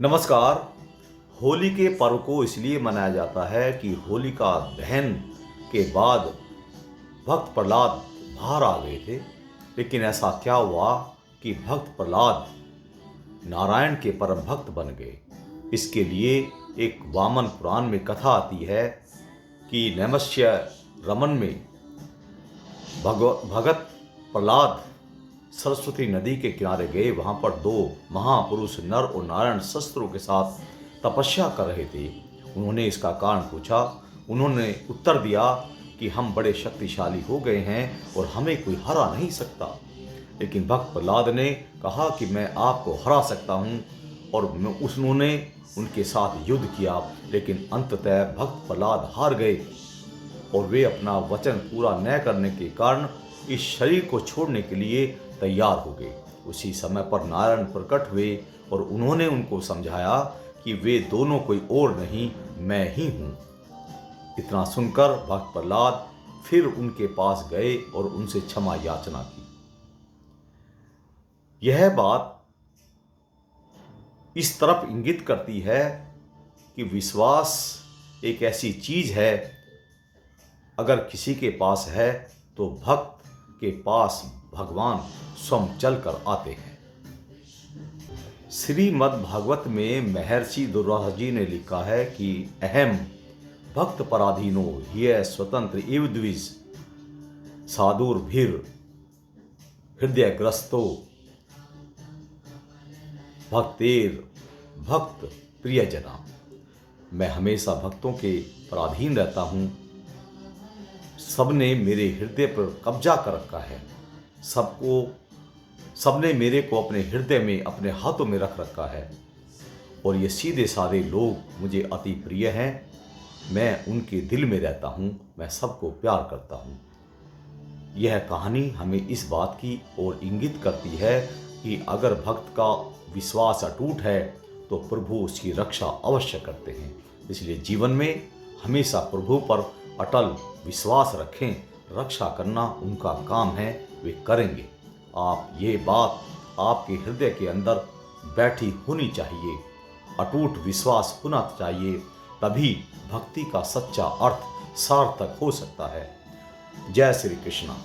नमस्कार। होली के पर्व को इसलिए मनाया जाता है कि होलिका दहन के बाद भक्त प्रहलाद बाहर आ गए थे। लेकिन ऐसा क्या हुआ कि भक्त प्रहलाद नारायण के परम भक्त बन गए। इसके लिए एक वामन पुराण में कथा आती है कि नैमिषारण्य रमन में भगत प्रहलाद सरस्वती नदी के किनारे गए। वहाँ पर दो महापुरुष नर और नारायण शस्त्रों के साथ तपस्या कर रहे थे। उन्होंने इसका कारण पूछा। उन्होंने उत्तर दिया कि हम बड़े शक्तिशाली हो गए हैं और हमें कोई हरा नहीं सकता। लेकिन भक्त प्रहलाद ने कहा कि मैं आपको हरा सकता हूँ, और उन्होंने उनके साथ युद्ध किया। लेकिन अंततः भक्त प्रहलाद हार गए और वे अपना वचन पूरा न करने के कारण इस शरीर को छोड़ने के लिए तैयार हो गए। उसी समय पर नारायण प्रकट हुए और उन्होंने उनको समझाया कि वे दोनों कोई और नहीं, मैं ही हूँ। इतना सुनकर भक्त प्रहलाद फिर उनके पास गए और उनसे क्षमा याचना की। यह बात इस तरफ इंगित करती है कि विश्वास एक ऐसी चीज है, अगर किसी के पास है तो भक्त के पास भगवान स्वयं चलकर आते हैं। श्रीमद् भागवत में महर्षि दुर्वासा जी ने लिखा है कि अहम भक्त पराधीनो ह्य स्वतंत्र इव द्विज साधुर्भिर हृदयग्रस्तो भक्तेर भक्त प्रियजना। मैं हमेशा भक्तों के पराधीन रहता हूँ। सबने मेरे हृदय पर कब्जा कर रखा है। सबने मेरे को अपने हृदय में, अपने हाथों में रख रखा है। और ये सीधे साधे लोग मुझे अति प्रिय हैं। मैं उनके दिल में रहता हूँ। मैं सबको प्यार करता हूँ। यह कहानी हमें इस बात की ओर इंगित करती है कि अगर भक्त का विश्वास अटूट है तो प्रभु उसकी रक्षा अवश्य करते हैं। इसलिए जीवन में हमेशा प्रभु पर अटल विश्वास रखें। रक्षा करना उनका काम है, वे करेंगे। आप ये बात आपके हृदय के अंदर बैठी होनी चाहिए। अटूट विश्वास होना चाहिए, तभी भक्ति का सच्चा अर्थ सार्थक हो सकता है। जय श्री कृष्ण।